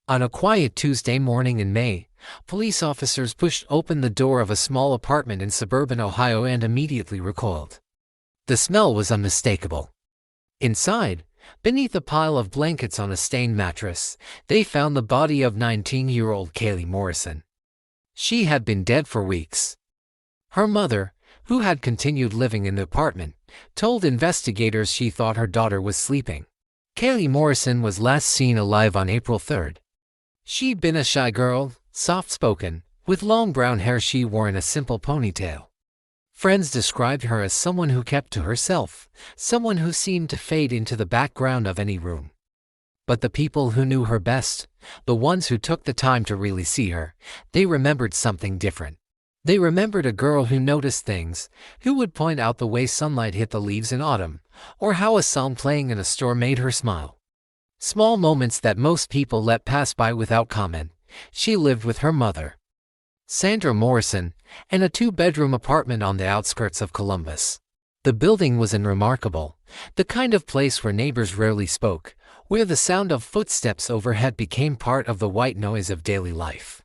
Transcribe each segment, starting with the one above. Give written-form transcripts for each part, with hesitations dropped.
On a quiet Tuesday morning in May, police officers pushed open the door of a small apartment in suburban Ohio and immediately recoiled. The smell was unmistakable. Inside, beneath a pile of blankets on a stained mattress, they found the body of 19-year-old Kaylee Morrison. She had been dead for weeks. Her mother, who had continued living in the apartment, told investigators she thought her daughter was sleeping. Kaylee Morrison was last seen alive on April 3rd. She'd been a shy girl, soft-spoken, with long brown hair she wore in a simple ponytail. Friends described her as someone who kept to herself, someone who seemed to fade into the background of any room. But the people who knew her best, the ones who took the time to really see her, they remembered something different. They remembered a girl who noticed things, who would point out the way sunlight hit the leaves in autumn, or how a song playing in a store made her smile. Small moments that most people let pass by without comment. She lived with her mother, Sandra Morrison, in a two-bedroom apartment on the outskirts of Columbus. The building was unremarkable, the kind of place where neighbors rarely spoke, where the sound of footsteps overhead became part of the white noise of daily life.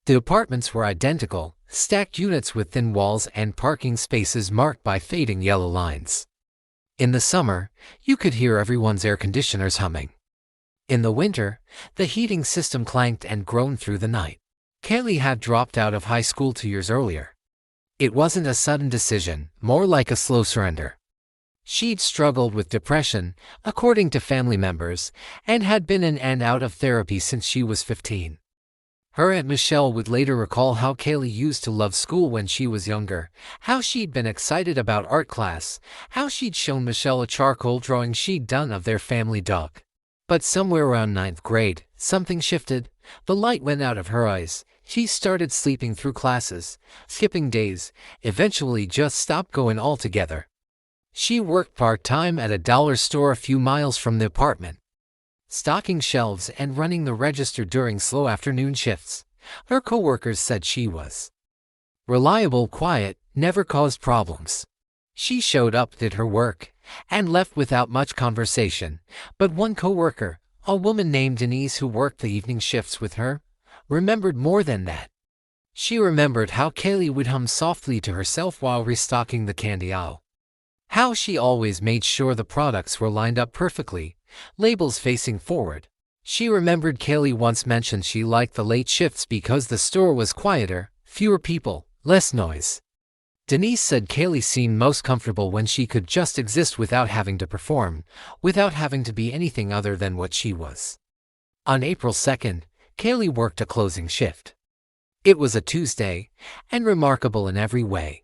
The apartments were identical, stacked units with thin walls and parking spaces marked by fading yellow lines. In the summer, you could hear everyone's air conditioners humming. In the winter, the heating system clanked and groaned through the night. Kaylee had dropped out of high school 2 years earlier. It wasn't a sudden decision, more like a slow surrender. She'd struggled with depression, according to family members, and had been in and out of therapy since she was 15. Her Aunt Michelle would later recall how Kaylee used to love school when she was younger, how she'd been excited about art class, how she'd shown Michelle a charcoal drawing she'd done of their family dog. But somewhere around 9th grade, something shifted. The light went out of her eyes. She started sleeping through classes, skipping days, eventually just stopped going altogether. She worked part-time at a dollar store a few miles from the apartment, stocking shelves and running the register during slow afternoon shifts. Her coworkers said she was reliable, quiet, never caused problems. She showed up, did her work, and left without much conversation. But one coworker, a woman named Denise who worked the evening shifts with her, remembered more than that. She remembered how Kaylee would hum softly to herself while restocking the candy aisle. How she always made sure the products were lined up perfectly, labels facing forward. She remembered Kaylee once mentioned she liked the late shifts because the store was quieter, fewer people, less noise. Denise said Kaylee seemed most comfortable when she could just exist without having to perform, without having to be anything other than what she was. On April 2nd, Kaylee worked a closing shift. It was a Tuesday, and remarkable in every way.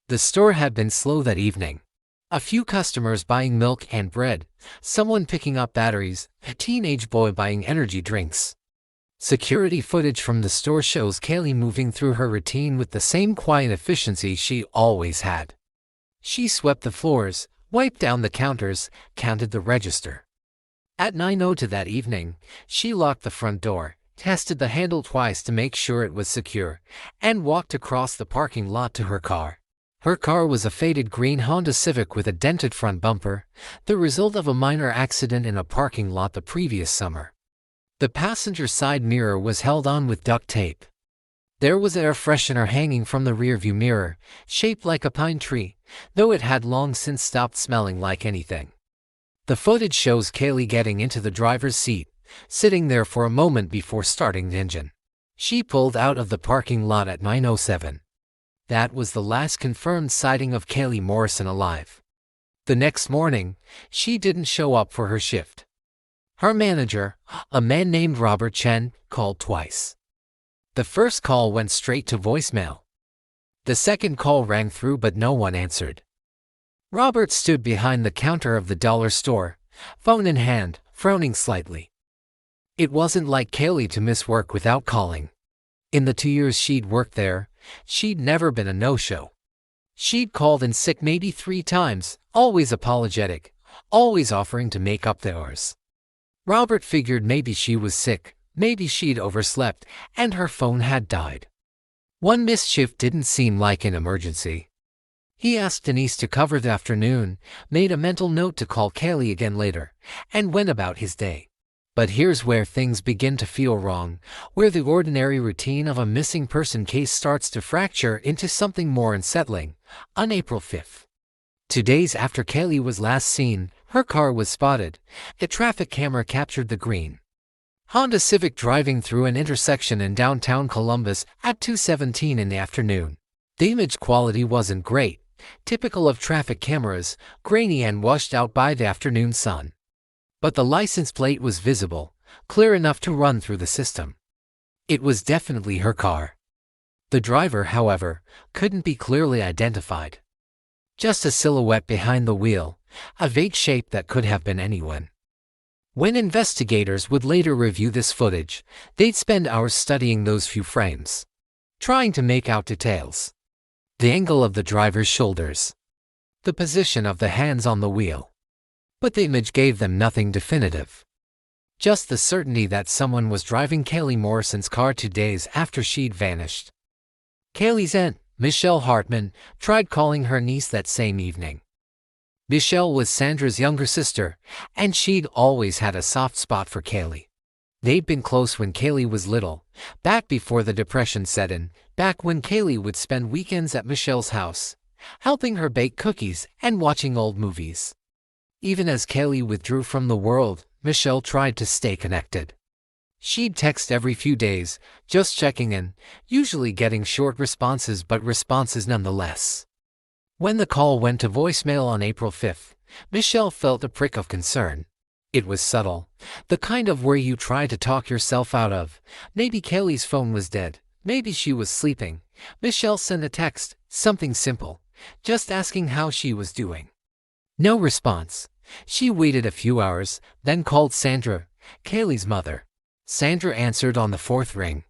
The store had been slow that evening. A few customers buying milk and bread, someone picking up batteries, a teenage boy buying energy drinks. Security footage from the store shows Kaylee moving through her routine with the same quiet efficiency she always had. She swept the floors, wiped down the counters, counted the register. At 9:02 that evening, she locked the front door, tested the handle twice to make sure it was secure, and walked across the parking lot to her car. Her car was a faded green Honda Civic with a dented front bumper, the result of a minor accident in a parking lot the previous summer. The passenger side mirror was held on with duct tape. There was air freshener hanging from the rearview mirror, shaped like a pine tree, though it had long since stopped smelling like anything. The footage shows Kaylee getting into the driver's seat, sitting there for a moment before starting the engine. She pulled out of the parking lot at 9:07. That was the last confirmed sighting of Kaylee Morrison alive. The next morning, she didn't show up for her shift. Her manager, a man named Robert Chen, called twice. The first call went straight to voicemail. The second call rang through but no one answered. Robert stood behind the counter of the dollar store, phone in hand, frowning slightly. It wasn't like Kaylee to miss work without calling. In the 2 years she'd worked there, she'd never been a no-show. She'd called in sick maybe 3 times, always apologetic, always offering to make up the hours. Robert figured maybe she was sick, maybe she'd overslept, and her phone had died. One missed shift didn't seem like an emergency. He asked Denise to cover the afternoon, made a mental note to call Kaylee again later, and went about his day. But here's where things begin to feel wrong, where the ordinary routine of a missing person case starts to fracture into something more unsettling. On April 5th, 2 days after Kaylee was last seen, her car was spotted. A traffic camera captured the green Honda Civic driving through an intersection in downtown Columbus at 2:17 in the afternoon. The image quality wasn't great, typical of traffic cameras, grainy and washed out by the afternoon sun. But the license plate was visible, clear enough to run through the system. It was definitely her car. The driver, however, couldn't be clearly identified. Just a silhouette behind the wheel, a vague shape that could have been anyone. When investigators would later review this footage, they'd spend hours studying those few frames, trying to make out details. The angle of the driver's shoulders, the position of the hands on the wheel. But the image gave them nothing definitive. Just the certainty that someone was driving Kaylee Morrison's car 2 days after she'd vanished. Kaylee's aunt, Michelle Hartman, tried calling her niece that same evening. Michelle was Sandra's younger sister, and she'd always had a soft spot for Kaylee. They'd been close when Kaylee was little, back before the Depression set in, back when Kaylee would spend weekends at Michelle's house, helping her bake cookies and watching old movies. Even as Kaylee withdrew from the world, Michelle tried to stay connected. She'd text every few days, just checking in, usually getting short responses but responses nonetheless. When the call went to voicemail on April 5th, Michelle felt a prick of concern. It was subtle, the kind of where you try to talk yourself out of. Maybe Kaylee's phone was dead, maybe she was sleeping. Michelle sent a text, something simple, just asking how she was doing. No response. She waited a few hours, then called Sandra, Kaylee's mother. Sandra answered on the 4th ring.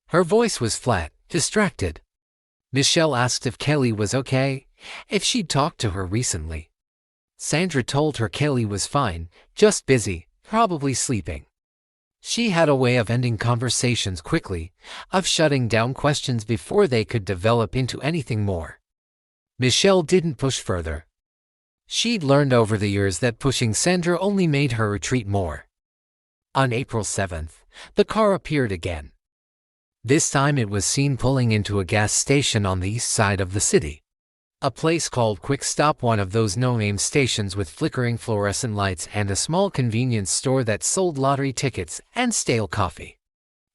Her voice was flat, distracted. Michelle asked if Kaylee was okay, if she'd talked to her recently. Sandra told her Kaylee was fine, just busy, probably sleeping. She had a way of ending conversations quickly, of shutting down questions before they could develop into anything more. Michelle didn't push further. She'd learned over the years that pushing Sandra only made her retreat more. On April 7th, the car appeared again. This time it was seen pulling into a gas station on the east side of the city. A place called Quick Stop, one of those no-name stations with flickering fluorescent lights and a small convenience store that sold lottery tickets and stale coffee.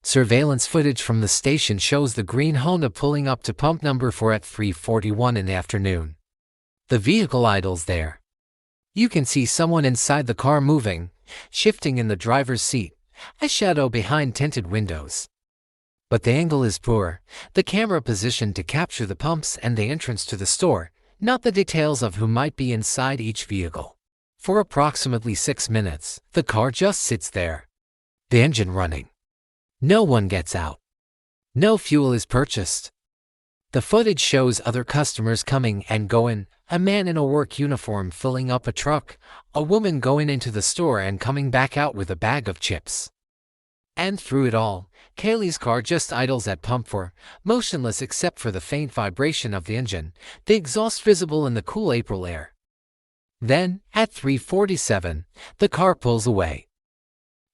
Surveillance footage from the station shows the green Honda pulling up to pump number 4 at 3:41 in the afternoon. The vehicle idles there. You can see someone inside the car moving, shifting in the driver's seat, a shadow behind tinted windows. But the angle is poor, the camera positioned to capture the pumps and the entrance to the store, not the details of who might be inside each vehicle. For approximately 6 minutes, the car just sits there. The engine running. No one gets out. No fuel is purchased. The footage shows other customers coming and going, a man in a work uniform filling up a truck, a woman going into the store and coming back out with a bag of chips. And through it all, Kaylee's car just idles at pump 4, motionless except for the faint vibration of the engine, the exhaust visible in the cool April air. Then, at 3:47, the car pulls away.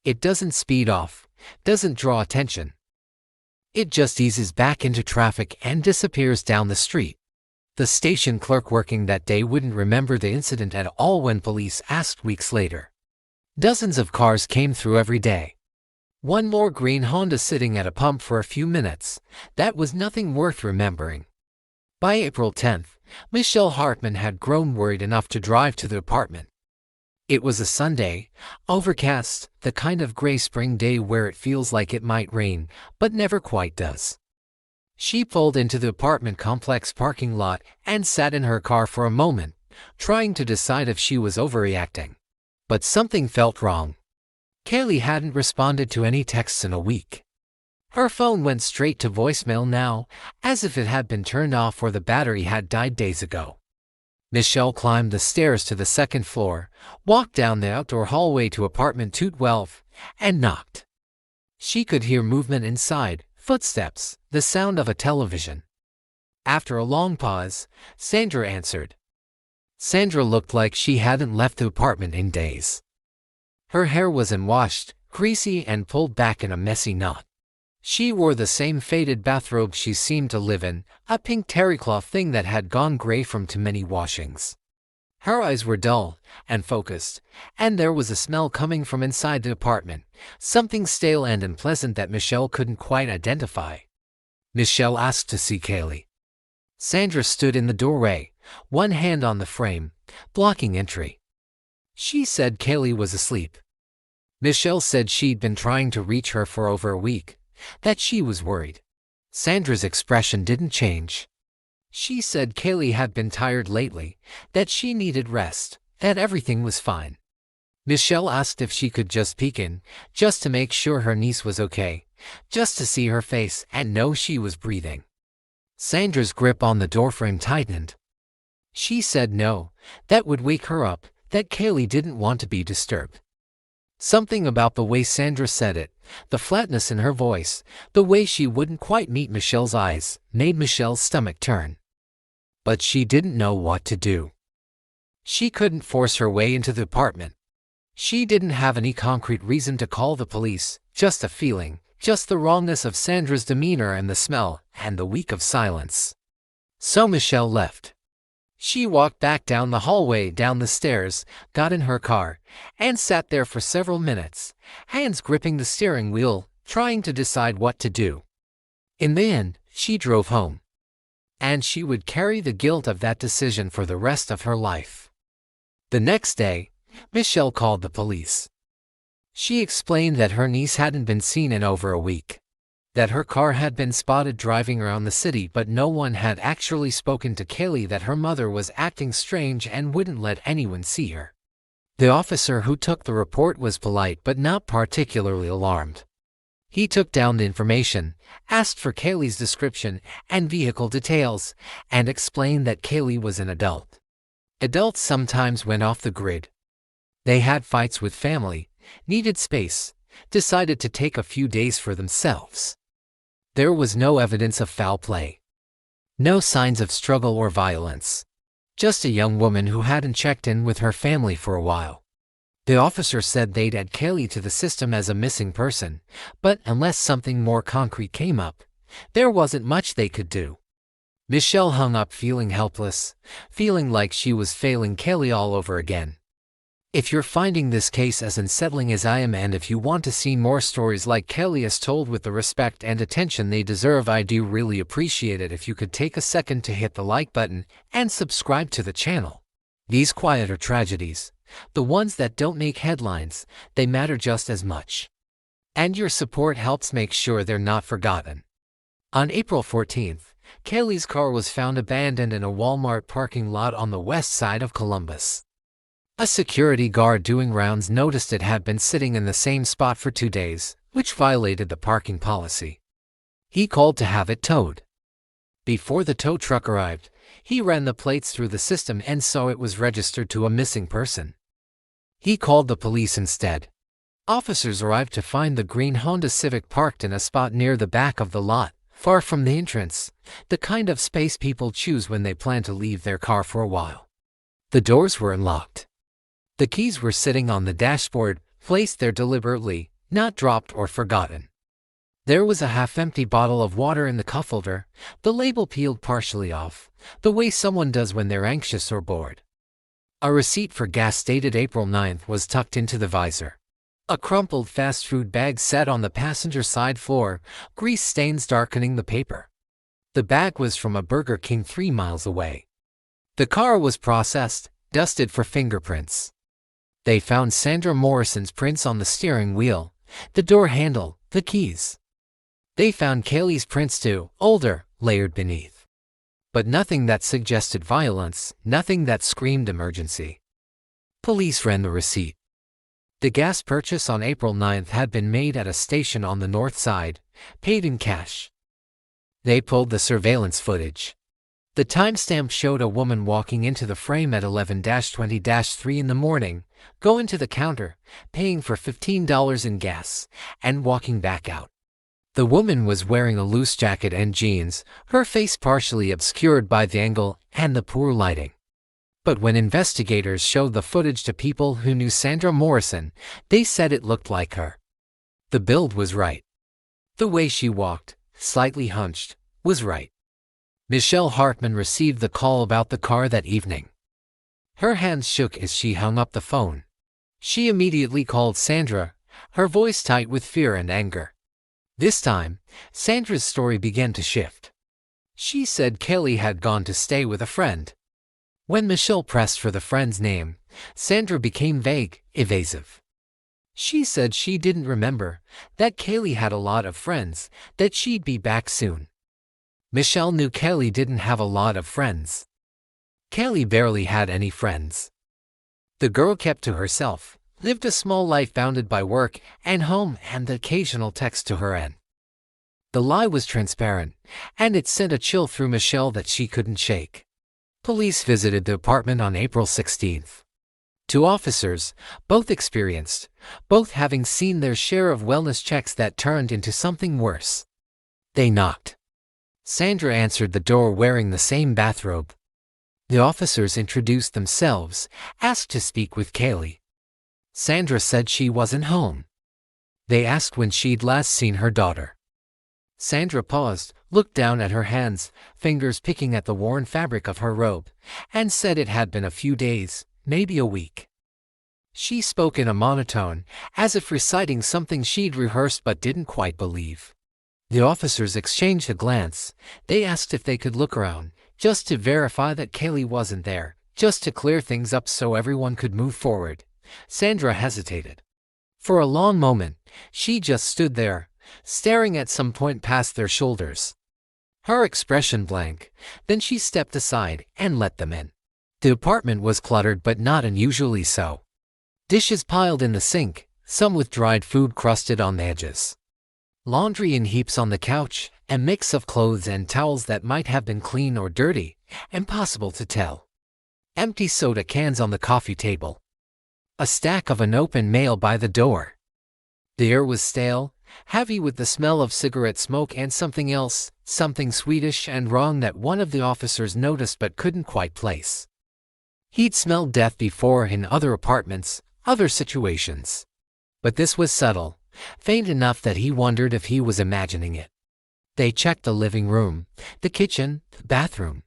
It doesn't speed off, doesn't draw attention. It just eases back into traffic and disappears down the street. The station clerk working that day wouldn't remember the incident at all when police asked weeks later. Dozens of cars came through every day. One more green Honda sitting at a pump for a few minutes. That was nothing worth remembering. By April 10th, Michelle Hartman had grown worried enough to drive to the apartment. It was a Sunday, overcast, the kind of gray spring day where it feels like it might rain, but never quite does. She pulled into the apartment complex parking lot and sat in her car for a moment, trying to decide if she was overreacting. But something felt wrong. Kaylee hadn't responded to any texts in a week. Her phone went straight to voicemail now, as if it had been turned off or the battery had died days ago. Michelle climbed the stairs to the 2nd floor, walked down the outdoor hallway to apartment 212, and knocked. She could hear movement inside, footsteps, the sound of a television. After a long pause, Sandra answered. Sandra looked like she hadn't left the apartment in days. Her hair was unwashed, greasy and pulled back in a messy knot. She wore the same faded bathrobe she seemed to live in, a pink terrycloth thing that had gone gray from too many washings. Her eyes were dull and focused, and there was a smell coming from inside the apartment, something stale and unpleasant that Michelle couldn't quite identify. Michelle asked to see Kaylee. Sandra stood in the doorway, one hand on the frame, blocking entry. She said Kaylee was asleep. Michelle said she'd been trying to reach her for over a week, that she was worried. Sandra's expression didn't change. She said Kaylee had been tired lately, that she needed rest, that everything was fine. Michelle asked if she could just peek in, just to make sure her niece was okay, just to see her face and know she was breathing. Sandra's grip on the doorframe tightened. She said no, that would wake her up, that Kaylee didn't want to be disturbed. Something about the way Sandra said it, the flatness in her voice, the way she wouldn't quite meet Michelle's eyes, made Michelle's stomach turn. But she didn't know what to do. She couldn't force her way into the apartment. She didn't have any concrete reason to call the police, just a feeling, just the wrongness of Sandra's demeanor and the smell, and the week of silence. So Michelle left. She walked back down the hallway, down the stairs, got in her car, and sat there for several minutes, hands gripping the steering wheel, trying to decide what to do. In the end, she drove home. And she would carry the guilt of that decision for the rest of her life. The next day, Michelle called the police. She explained that her niece hadn't been seen in over a week, that her car had been spotted driving around the city, but no one had actually spoken to Kaylee, that her mother was acting strange and wouldn't let anyone see her. The officer who took the report was polite but not particularly alarmed. He took down the information, asked for Kaylee's description and vehicle details, and explained that Kaylee was an adult. Adults sometimes went off the grid. They had fights with family, needed space, decided to take a few days for themselves. There was no evidence of foul play. No signs of struggle or violence. Just a young woman who hadn't checked in with her family for a while. The officer said they'd add Kaylee to the system as a missing person, but unless something more concrete came up, there wasn't much they could do. Michelle hung up feeling helpless, feeling like she was failing Kaylee all over again. If you're finding this case as unsettling as I am, and if you want to see more stories like Kaylee is told with the respect and attention they deserve, I do really appreciate it if you could take a second to hit the like button and subscribe to the channel. These quieter tragedies, the ones that don't make headlines, they matter just as much. And your support helps make sure they're not forgotten. On April 14th, Kaylee's car was found abandoned in a Walmart parking lot on the west side of Columbus. A security guard doing rounds noticed it had been sitting in the same spot for 2 days, which violated the parking policy. He called to have it towed. Before the tow truck arrived, he ran the plates through the system and saw it was registered to a missing person. He called the police instead. Officers arrived to find the green Honda Civic parked in a spot near the back of the lot, far from the entrance, the kind of space people choose when they plan to leave their car for a while. The doors were unlocked. The keys were sitting on the dashboard, placed there deliberately, not dropped or forgotten. There was a half-empty bottle of water in the cup holder, the label peeled partially off, the way someone does when they're anxious or bored. A receipt for gas dated April 9th was tucked into the visor. A crumpled fast food bag sat on the passenger side floor, grease stains darkening the paper. The bag was from a Burger King 3 miles away. The car was processed, dusted for fingerprints. They found Sandra Morrison's prints on the steering wheel, the door handle, the keys. They found Kaylee's prints too, older, layered beneath. But nothing that suggested violence, nothing that screamed emergency. Police ran the receipt. The gas purchase on April 9th had been made at a station on the north side, paid in cash. They pulled the surveillance footage. The timestamp showed a woman walking into the frame at 11-20-3 in the morning, going to the counter, paying for $15 in gas, and walking back out. The woman was wearing a loose jacket and jeans, her face partially obscured by the angle and the poor lighting. But when investigators showed the footage to people who knew Sandra Morrison, they said it looked like her. The build was right. The way she walked, slightly hunched, was right. Michelle Hartman received the call about the car that evening. Her hands shook as she hung up the phone. She immediately called Sandra, her voice tight with fear and anger. This time, Sandra's story began to shift. She said Kaylee had gone to stay with a friend. When Michelle pressed for the friend's name, Sandra became vague, evasive. She said she didn't remember, that Kaylee had a lot of friends, that she'd be back soon. Michelle knew Kaylee didn't have a lot of friends. Kaylee barely had any friends. The girl kept to herself, lived a small life bounded by work and home and the occasional text to her aunt. The lie was transparent, and it sent a chill through Michelle that she couldn't shake. Police visited the apartment on April 16th. 2 officers, both experienced, both having seen their share of wellness checks that turned into something worse. They knocked. Sandra answered the door wearing the same bathrobe. The officers introduced themselves, asked to speak with Kaylee. Sandra said she wasn't home. They asked when she'd last seen her daughter. Sandra paused, looked down at her hands, fingers picking at the worn fabric of her robe, and said it had been a few days, maybe a week. She spoke in a monotone, as if reciting something she'd rehearsed but didn't quite believe. The officers exchanged a glance. They asked if they could look around, just to verify that Kaylee wasn't there, just to clear things up so everyone could move forward. Sandra hesitated. For a long moment, she just stood there, staring at some point past their shoulders. Her expression blank, then she stepped aside and let them in. The apartment was cluttered but not unusually so. Dishes piled in the sink, some with dried food crusted on the edges. Laundry in heaps on the couch, a mix of clothes and towels that might have been clean or dirty, impossible to tell. Empty soda cans on the coffee table. A stack of unopened mail by the door. The air was stale, heavy with the smell of cigarette smoke and something else, something Swedish and wrong that one of the officers noticed but couldn't quite place. He'd smelled death before in other apartments, other situations. But this was subtle, faint enough that he wondered if he was imagining it. They checked the living room, the kitchen, the bathroom.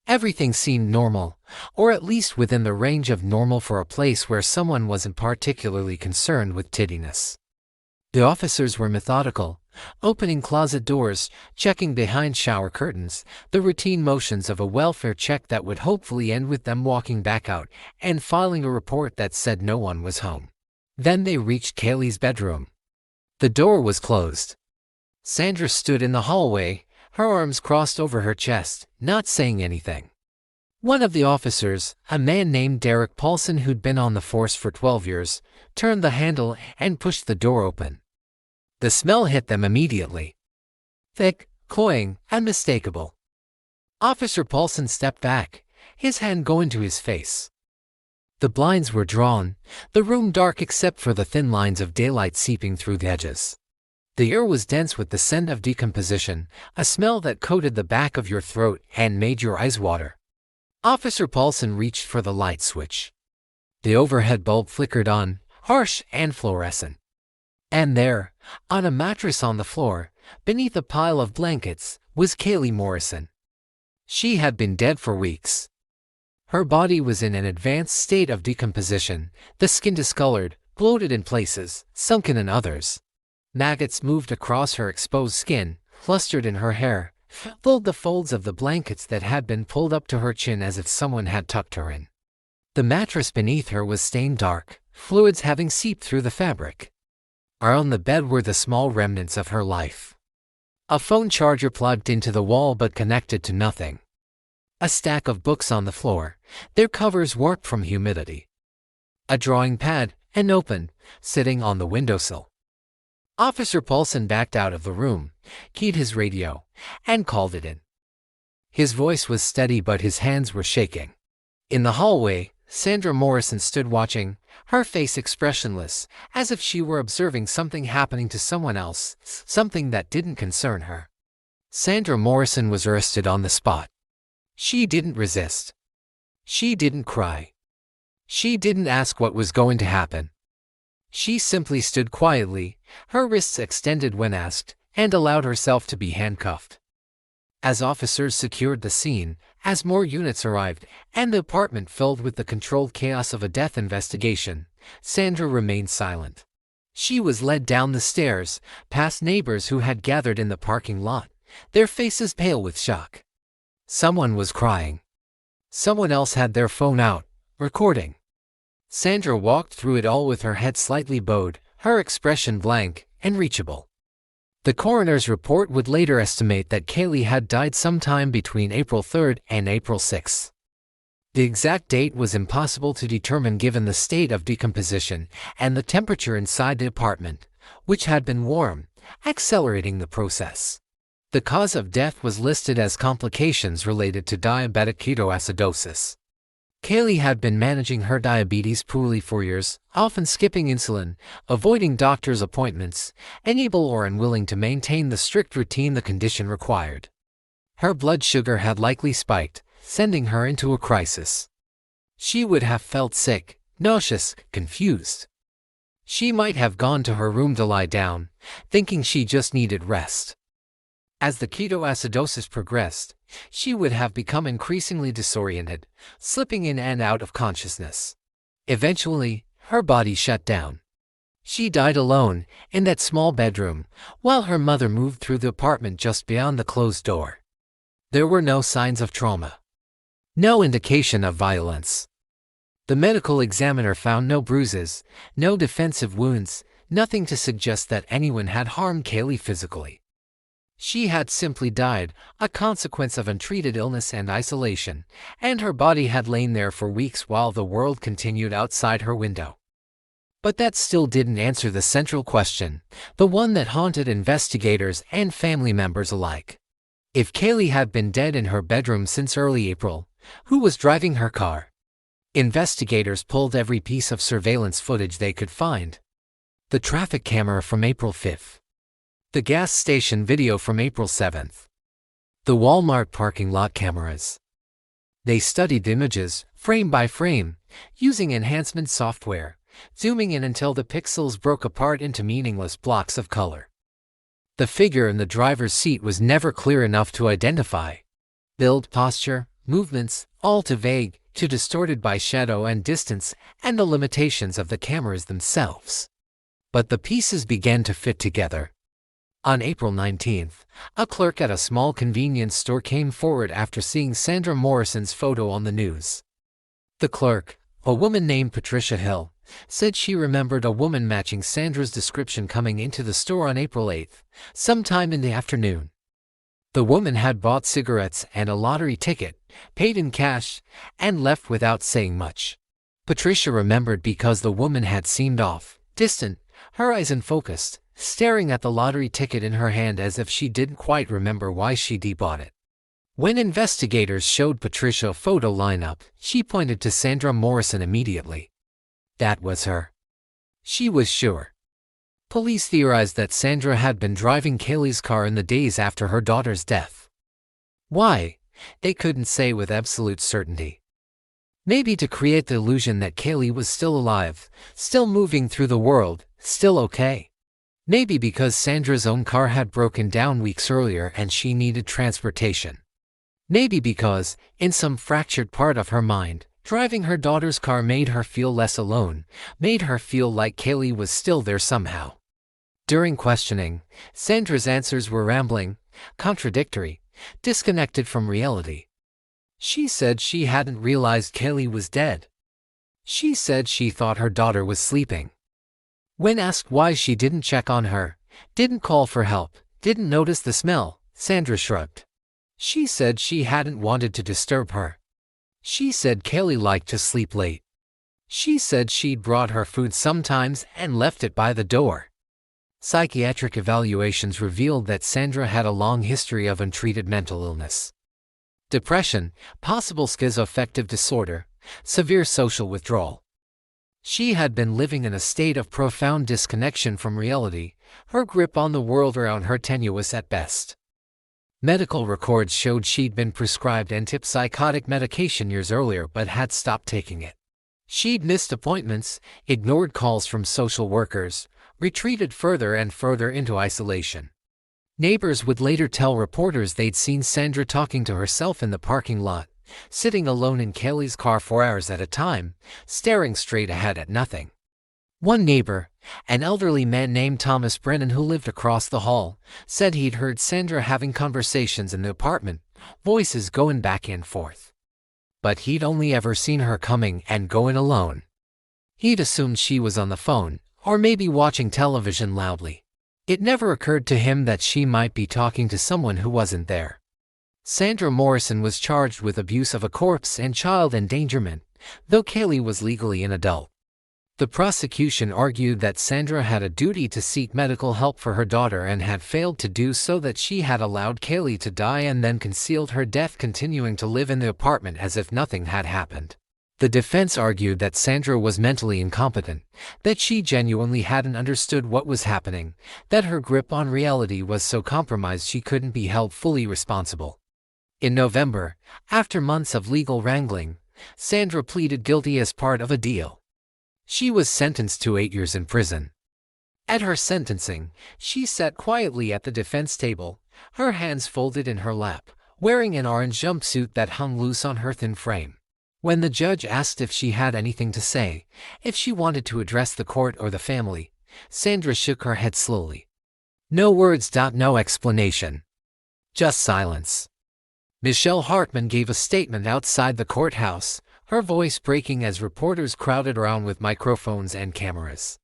Everything seemed normal, or at least within the range of normal for a place where someone wasn't particularly concerned with tidiness. The officers were methodical, opening closet doors, checking behind shower curtains, the routine motions of a welfare check that would hopefully end with them walking back out and filing a report that said no one was home. Then they reached Kaylee's bedroom. The door was closed. Sandra stood in the hallway, her arms crossed over her chest, not saying anything. One of the officers, a man named Derek Paulson who'd been on the force for 12 years, turned the handle and pushed the door open. The smell hit them immediately. Thick, cloying, unmistakable. Officer Paulson stepped back, his hand going to his face. The blinds were drawn, the room dark except for the thin lines of daylight seeping through the edges. The air was dense with the scent of decomposition, a smell that coated the back of your throat and made your eyes water. Officer Paulson reached for the light switch. The overhead bulb flickered on, harsh and fluorescent. And there, on a mattress on the floor, beneath a pile of blankets, was Kaylee Morrison. She had been dead for weeks. Her body was in an advanced state of decomposition, the skin discolored, bloated in places, sunken in others. Maggots moved across her exposed skin, clustered in her hair, filled the folds of the blankets that had been pulled up to her chin as if someone had tucked her in. The mattress beneath her was stained dark, fluids having seeped through the fabric. On the bed were the small remnants of her life. A phone charger plugged into the wall but connected to nothing. A stack of books on the floor, their covers warped from humidity. A drawing pad, unopened, sitting on the windowsill. Officer Paulson backed out of the room, keyed his radio, and called it in. His voice was steady but his hands were shaking. In the hallway, Sandra Morrison stood watching, her face expressionless, as if she were observing something happening to someone else, something that didn't concern her. Sandra Morrison was arrested on the spot. She didn't resist. She didn't cry. She didn't ask what was going to happen. She simply stood quietly, her wrists extended when asked, and allowed herself to be handcuffed. As officers secured the scene, as more units arrived, and the apartment filled with the controlled chaos of a death investigation, Sandra remained silent. She was led down the stairs, past neighbors who had gathered in the parking lot, their faces pale with shock. Someone was crying. Someone else had their phone out, recording. Sandra walked through it all with her head slightly bowed, her expression blank and reachable. The coroner's report would later estimate that Kaylee had died sometime between April 3 and April 6. The exact date was impossible to determine given the state of decomposition and the temperature inside the apartment, which had been warm, accelerating the process. The cause of death was listed as complications related to diabetic ketoacidosis. Kaylee had been managing her diabetes poorly for years, often skipping insulin, avoiding doctor's appointments, unable or unwilling to maintain the strict routine the condition required. Her blood sugar had likely spiked, sending her into a crisis. She would have felt sick, nauseous, confused. She might have gone to her room to lie down, thinking she just needed rest. As the ketoacidosis progressed, she would have become increasingly disoriented, slipping in and out of consciousness. Eventually, her body shut down. She died alone, in that small bedroom, while her mother moved through the apartment just beyond the closed door. There were no signs of trauma. No indication of violence. The medical examiner found no bruises, no defensive wounds, nothing to suggest that anyone had harmed Kaylee physically. She had simply died, a consequence of untreated illness and isolation, and her body had lain there for weeks while the world continued outside her window. But that still didn't answer the central question, the one that haunted investigators and family members alike. If Kaylee had been dead in her bedroom since early April, who was driving her car? Investigators pulled every piece of surveillance footage they could find. The traffic camera from April 5th. The gas station video from April 7th. The Walmart parking lot cameras. They studied images, frame by frame, using enhancement software, zooming in until the pixels broke apart into meaningless blocks of color. The figure in the driver's seat was never clear enough to identify. Build, posture, movements, all too vague, too distorted by shadow and distance and the limitations of the cameras themselves. But the pieces began to fit together. On April 19th, a clerk at a small convenience store came forward after seeing Sandra Morrison's photo on the news. The clerk, a woman named Patricia Hill, said she remembered a woman matching Sandra's description coming into the store on April 8th, sometime in the afternoon. The woman had bought cigarettes and a lottery ticket, paid in cash, and left without saying much. Patricia remembered because the woman had seemed off, distant, her eyes unfocused, staring at the lottery ticket in her hand as if she didn't quite remember why she bought it. When investigators showed Patricia a photo lineup, she pointed to Sandra Morrison immediately. That was her. She was sure. Police theorized that Sandra had been driving Kaylee's car in the days after her daughter's death. Why? They couldn't say with absolute certainty. Maybe to create the illusion that Kaylee was still alive, still moving through the world, still okay. Maybe because Sandra's own car had broken down weeks earlier and she needed transportation. Maybe because, in some fractured part of her mind, driving her daughter's car made her feel less alone, made her feel like Kaylee was still there somehow. During questioning, Sandra's answers were rambling, contradictory, disconnected from reality. She said she hadn't realized Kaylee was dead. She said she thought her daughter was sleeping. When asked why she didn't check on her, didn't call for help, didn't notice the smell, Sandra shrugged. She said she hadn't wanted to disturb her. She said Kaylee liked to sleep late. She said she'd brought her food sometimes and left it by the door. Psychiatric evaluations revealed that Sandra had a long history of untreated mental illness. Depression, possible schizoaffective disorder, severe social withdrawal. She had been living in a state of profound disconnection from reality, her grip on the world around her tenuous at best. Medical records showed she'd been prescribed antipsychotic medication years earlier but had stopped taking it. She'd missed appointments, ignored calls from social workers, retreated further and further into isolation. Neighbors would later tell reporters they'd seen Sandra talking to herself in the parking lot, sitting alone in Kaylee's car for hours at a time, staring straight ahead at nothing. One neighbor, an elderly man named Thomas Brennan who lived across the hall, said he'd heard Sandra having conversations in the apartment, voices going back and forth. But he'd only ever seen her coming and going alone. He'd assumed she was on the phone, or maybe watching television loudly. It never occurred to him that she might be talking to someone who wasn't there. Sandra Morrison was charged with abuse of a corpse and child endangerment, though Kaylee was legally an adult. The prosecution argued that Sandra had a duty to seek medical help for her daughter and had failed to do so, that she had allowed Kaylee to die and then concealed her death, continuing to live in the apartment as if nothing had happened. The defense argued that Sandra was mentally incompetent, that she genuinely hadn't understood what was happening, that her grip on reality was so compromised she couldn't be held fully responsible. In November, after months of legal wrangling, Sandra pleaded guilty as part of a deal. She was sentenced to 8 years in prison. At her sentencing, she sat quietly at the defense table, her hands folded in her lap, wearing an orange jumpsuit that hung loose on her thin frame. When the judge asked if she had anything to say, if she wanted to address the court or the family, Sandra shook her head slowly. No words. No explanation. Just silence. Michelle Hartman gave a statement outside the courthouse, her voice breaking as reporters crowded around with microphones and cameras.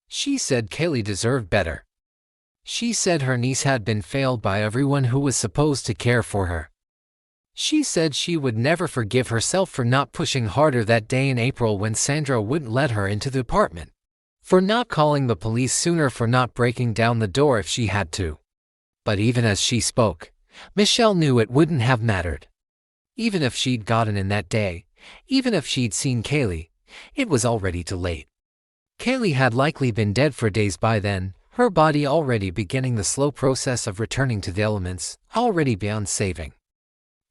She said Kaylee deserved better. She said her niece had been failed by everyone who was supposed to care for her. She said she would never forgive herself for not pushing harder that day in April when Sandra wouldn't let her into the apartment, for not calling the police sooner, for not breaking down the door if she had to. But even as she spoke, Michelle knew it wouldn't have mattered. Even if she'd gotten in that day, even if she'd seen Kaylee, it was already too late. Kaylee had likely been dead for days by then, her body already beginning the slow process of returning to the elements, already beyond saving.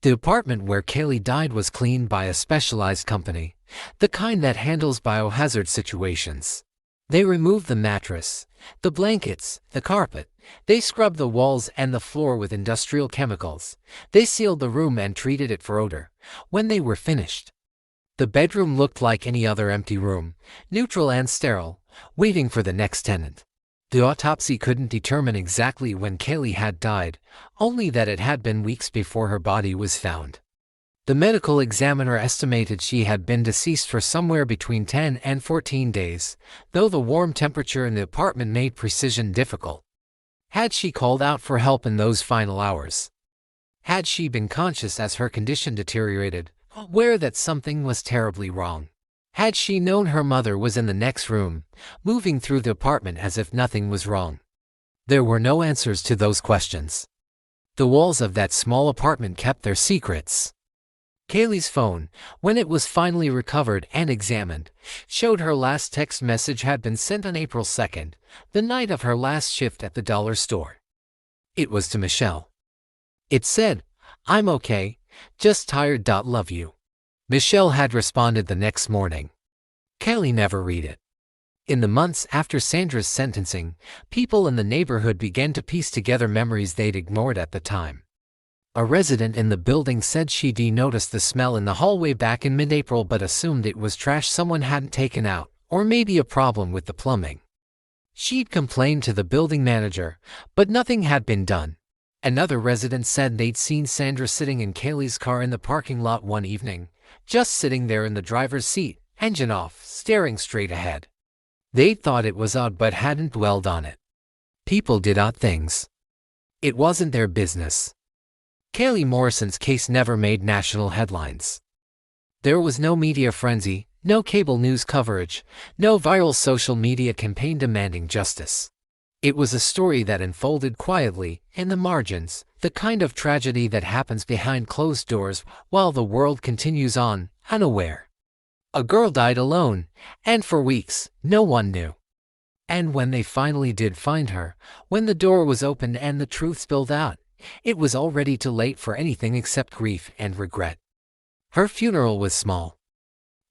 The apartment where Kaylee died was cleaned by a specialized company, the kind that handles biohazard situations. They removed the mattress, the blankets, the carpet. They scrubbed the walls and the floor with industrial chemicals. They sealed the room and treated it for odor. When they were finished, the bedroom looked like any other empty room, neutral and sterile, waiting for the next tenant. The autopsy couldn't determine exactly when Kaylee had died, only that it had been weeks before her body was found. The medical examiner estimated she had been deceased for somewhere between 10 and 14 days, though the warm temperature in the apartment made precision difficult. Had she called out for help in those final hours? Had she been conscious as her condition deteriorated, aware that something was terribly wrong? Had she known her mother was in the next room, moving through the apartment as if nothing was wrong? There were no answers to those questions. The walls of that small apartment kept their secrets. Kaylee's phone, when it was finally recovered and examined, showed her last text message had been sent on April 2nd, the night of her last shift at the dollar store. It was to Michelle. It said, "I'm okay, just tired. Love you." Michelle had responded the next morning. Kaylee never read it. In the months after Sandra's sentencing, people in the neighborhood began to piece together memories they'd ignored at the time. A resident in the building said she'd noticed the smell in the hallway back in mid-April but assumed it was trash someone hadn't taken out, or maybe a problem with the plumbing. She'd complained to the building manager, but nothing had been done. Another resident said they'd seen Sandra sitting in Kaylee's car in the parking lot one evening, just sitting there in the driver's seat, engine off, staring straight ahead. They'd thought it was odd but hadn't dwelled on it. People did odd things. It wasn't their business. Kaylee Morrison's case never made national headlines. There was no media frenzy, no cable news coverage, no viral social media campaign demanding justice. It was a story that unfolded quietly, in the margins, the kind of tragedy that happens behind closed doors while the world continues on, unaware. A girl died alone, and for weeks, no one knew. And when they finally did find her, when the door was opened and the truth spilled out, it was already too late for anything except grief and regret. Her funeral was small.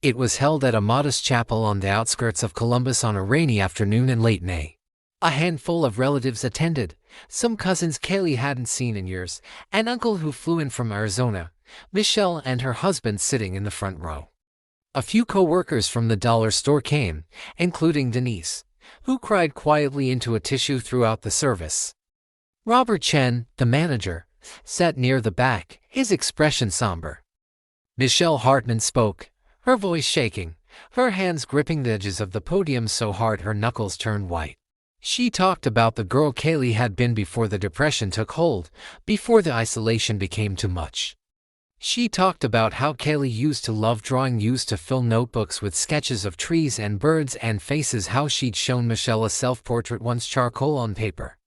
It was held at a modest chapel on the outskirts of Columbus on a rainy afternoon in late May. A handful of relatives attended, some cousins Kaylee hadn't seen in years, an uncle who flew in from Arizona, Michelle and her husband sitting in the front row. A few co-workers from the dollar store came, including Denise, who cried quietly into a tissue throughout the service. Robert Chen, the manager, sat near the back, his expression somber. Michelle Hartman spoke, her voice shaking, her hands gripping the edges of the podium so hard her knuckles turned white. She talked about the girl Kaylee had been before the depression took hold, before the isolation became too much. She talked about how Kaylee used to love drawing, used to fill notebooks with sketches of trees and birds and faces, how she'd shown Michelle a self-portrait once, charcoal on paper.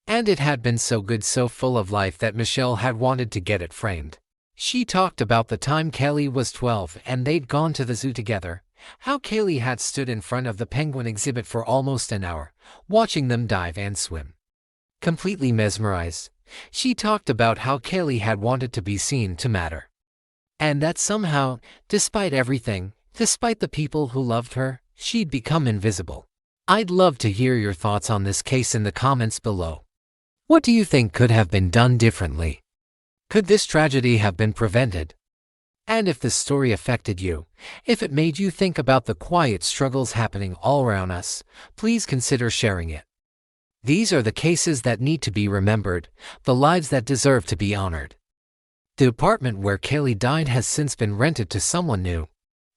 And it had been so good, so full of life, that Michelle had wanted to get it framed. She talked about the time Kaylee was 12 and they'd gone to the zoo together, how Kaylee had stood in front of the penguin exhibit for almost an hour, watching them dive and swim. Completely mesmerized, she talked about how Kaylee had wanted to be seen, to matter. And that somehow, despite everything, despite the people who loved her, she'd become invisible. I'd love to hear your thoughts on this case in the comments below. What do you think could have been done differently? Could this tragedy have been prevented? And if this story affected you, if it made you think about the quiet struggles happening all around us, please consider sharing it. These are the cases that need to be remembered, the lives that deserve to be honored. The apartment where Kaylee died has since been rented to someone new.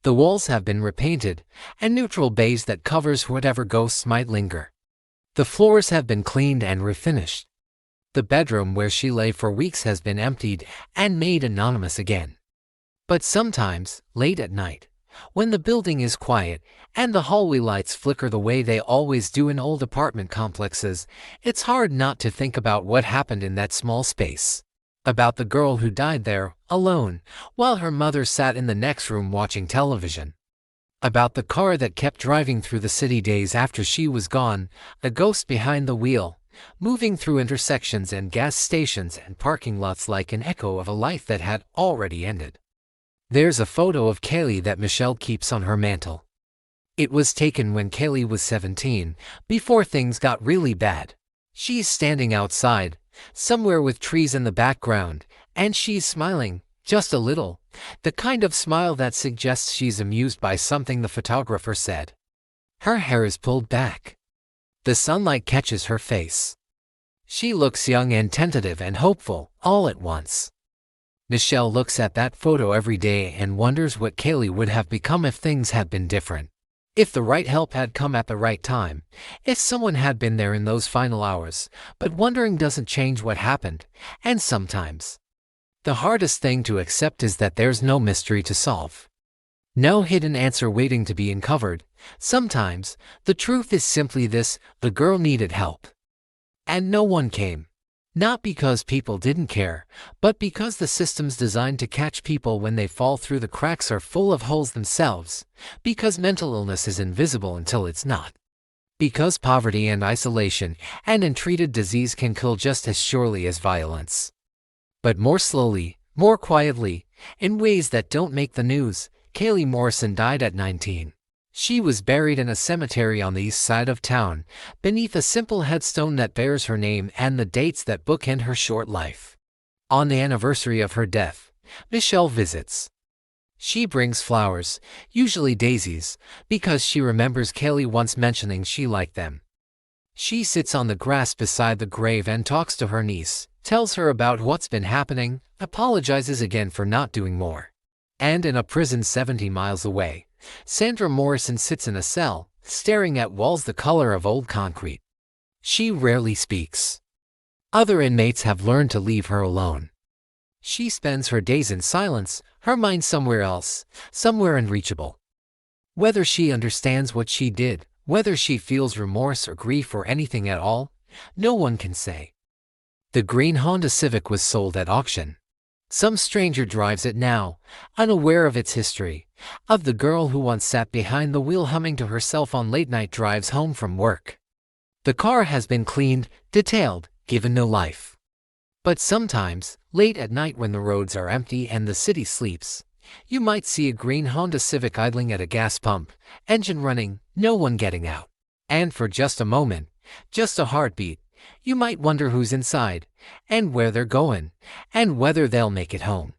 The walls have been repainted, and neutral beige that covers whatever ghosts might linger. The floors have been cleaned and refinished. The bedroom where she lay for weeks has been emptied and made anonymous again. But sometimes, late at night, when the building is quiet and the hallway lights flicker the way they always do in old apartment complexes, it's hard not to think about what happened in that small space. About the girl who died there, alone, while her mother sat in the next room watching television. About the car that kept driving through the city days after she was gone, a ghost behind the wheel, moving through intersections and gas stations and parking lots like an echo of a life that had already ended. There's a photo of Kaylee that Michelle keeps on her mantle. It was taken when Kaylee was 17, before things got really bad. She's standing outside, somewhere with trees in the background, and she's smiling, just a little, the kind of smile that suggests she's amused by something, the photographer said. Her hair is pulled back. The sunlight catches her face. She looks young and tentative and hopeful, all at once. Michelle looks at that photo every day and wonders what Kaylee would have become if things had been different. If the right help had come at the right time, if someone had been there in those final hours, but wondering doesn't change what happened, and sometimes. The hardest thing to accept is that there's no mystery to solve. No hidden answer waiting to be uncovered. Sometimes, the truth is simply this: the girl needed help. And no one came. Not because people didn't care, but because the systems designed to catch people when they fall through the cracks are full of holes themselves, because mental illness is invisible until it's not. Because poverty and isolation and untreated disease can kill just as surely as violence. But more slowly, more quietly, in ways that don't make the news. Kaylee Morrison died at 19. She was buried in a cemetery on the east side of town, beneath a simple headstone that bears her name and the dates that bookend her short life. On the anniversary of her death, Michelle visits. She brings flowers, usually daisies, because she remembers Kaylee once mentioning she liked them. She sits on the grass beside the grave and talks to her niece, tells her about what's been happening, apologizes again for not doing more. And in a prison 70 miles away, Sandra Morrison sits in a cell, staring at walls the color of old concrete. She rarely speaks. Other inmates have learned to leave her alone. She spends her days in silence, her mind somewhere else, somewhere unreachable. Whether she understands what she did, whether she feels remorse or grief or anything at all, no one can say. The green Honda Civic was sold at auction. Some stranger drives it now, unaware of its history, of the girl who once sat behind the wheel humming to herself on late-night drives home from work. The car has been cleaned, detailed, given new life. But sometimes, late at night when the roads are empty and the city sleeps, You might see a green Honda Civic idling at a gas pump, engine running, no one getting out. And for just a moment, just a heartbeat, you might wonder who's inside, and where they're going, and whether they'll make it home.